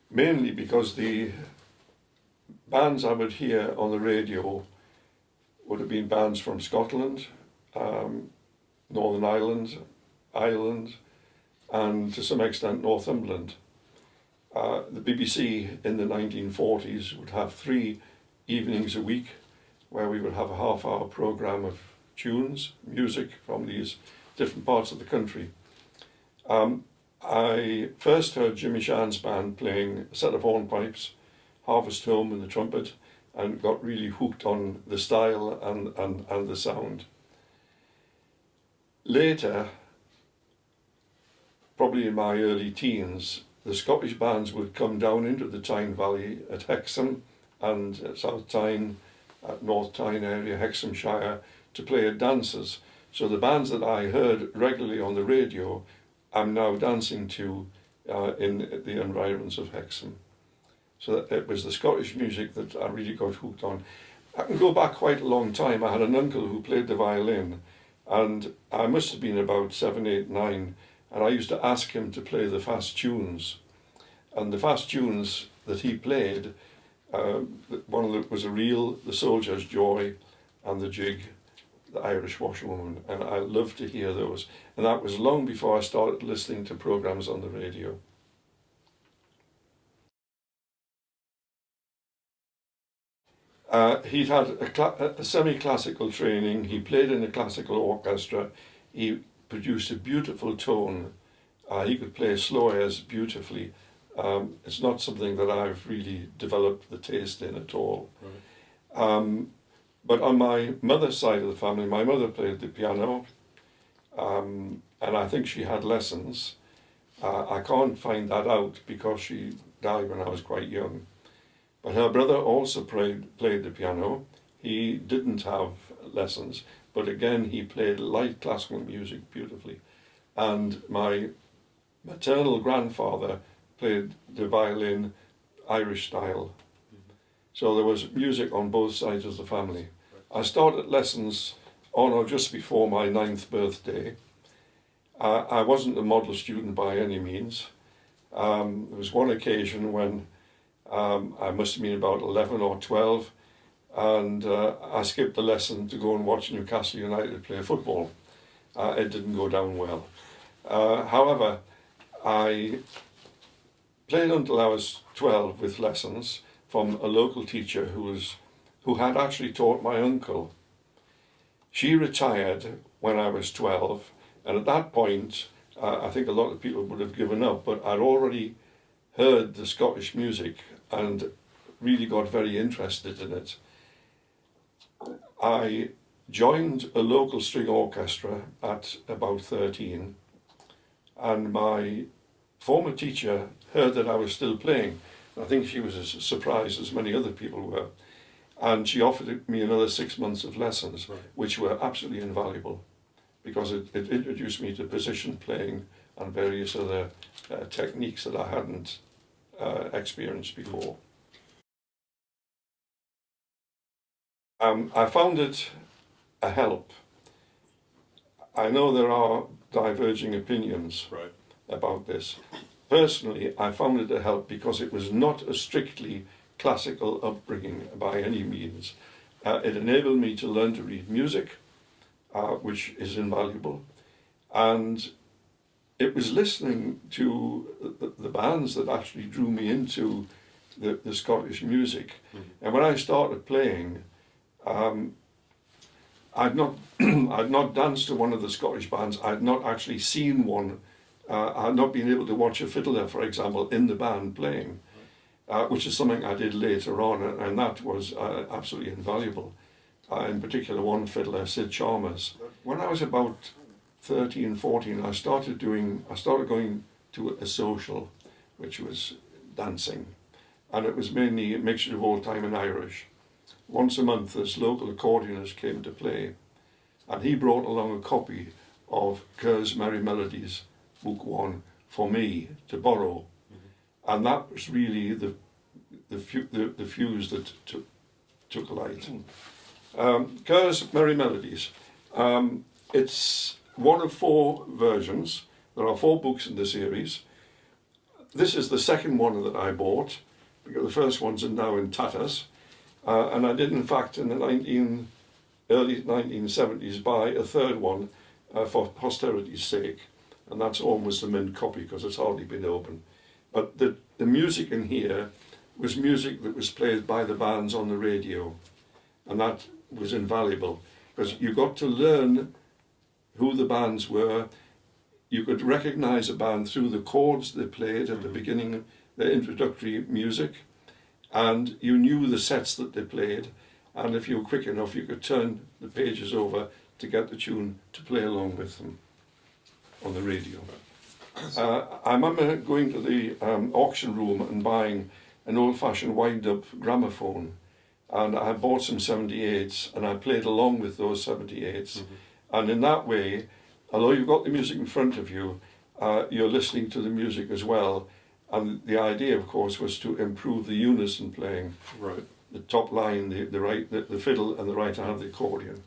mainly because the bands I would hear on the radio would have been bands from Scotland, Northern Ireland, and to some extent Northumberland. The BBC in the 1940s would have 3 evenings a week where we would have a half-hour programme of tunes, music from these different parts of the country. I first heard Jimmy Shan's band playing a set of hornpipes, Harvest Home and the trumpet, and got really hooked on the style and the sound. Later, probably in my early teens, the Scottish bands would come down into the Tyne Valley at Hexham and at South Tyne, at North Tyne area, Hexhamshire, to play at dances. So the bands that I heard regularly on the radio, I'm now dancing to in the environs of Hexham. So it was the Scottish music that I really got hooked on. I can go back quite a long time. I had an uncle who played the violin, and I must have been about 7, 8, 9, and I used to ask him to play the fast tunes. And the fast tunes that he played, one of them was a reel, The Soldier's Joy, and the jig, The Irish Washerwoman, and I loved to hear those. And that was long before I started listening to programmes on the radio. He'd had a semi-classical training. He played in a classical orchestra. He produced a beautiful tone. He could play slow airs beautifully. It's not something that I've really developed the taste in at all. Right. But on my mother's side of the family, my mother played the piano, and I think she had lessons. I can't find that out because she died when I was quite young. But her brother also played the piano. He didn't have lessons, but again he played light classical music beautifully. And my maternal grandfather played the violin Irish style. So there was music on both sides of the family. I started lessons on or just before my 9th birthday. I wasn't a model student by any means. There was one occasion when I must have been about 11 or 12, and I skipped the lesson to go and watch Newcastle United play football. It didn't go down well. However, I played until I was 12 with lessons from a local teacher who had actually taught my uncle. She retired when I was 12, and at that point, I think a lot of people would have given up, but I'd already heard the Scottish music and really got very interested in it. I joined a local string orchestra at about 13, and my former teacher heard that I was still playing. I think she was as surprised as many other people were, and she offered me another 6 months of lessons, right, which were absolutely invaluable because it introduced me to position playing and various other techniques that I hadn't experienced before. I found it a help. I know there are diverging opinions, right, about this. Personally, I found it a help because it was not a strictly classical upbringing by any means. It enabled me to learn to read music, which is invaluable, and it was listening to the bands that actually drew me into the Scottish music. Mm-hmm. And when I started playing, I'd not danced to one of the Scottish bands. I'd not actually seen one. I'd not been able to watch a fiddler, for example, in the band playing, which is something I did later on, and that was absolutely invaluable. In particular, one fiddler, Sid Chalmers. When I was about 13, 14, I started going to a social, which was dancing, and it was mainly a mixture of old time and Irish. Once a month, this local accordionist came to play, and he brought along a copy of Kerr's Merry Melodies, Book 1, for me to borrow, mm-hmm, and that was really the fuse that took light. Kerr's Merry Melodies. It's one of 4 versions. There are 4 books in the series. This is the second one that I bought, because the first ones are now in tatters. And I did, in fact, in the early 1970s, buy a third one for posterity's sake. And that's almost a mint copy because it's hardly been opened. But the music in here was music that was played by the bands on the radio. And that was invaluable because you got to learn who the bands were. You could recognise a band through the chords they played at the beginning, the introductory music, and you knew the sets that they played, and if you were quick enough you could turn the pages over to get the tune to play along with them on the radio. I remember going to the auction room and buying an old-fashioned wind-up gramophone, and I bought some 78s and I played along with those 78s, and in that way, although you've got the music in front of you, you're listening to the music as well. And the idea, of course, was to improve the unison playing. Right. The top line, the right, the fiddle, and the right hand of the accordion.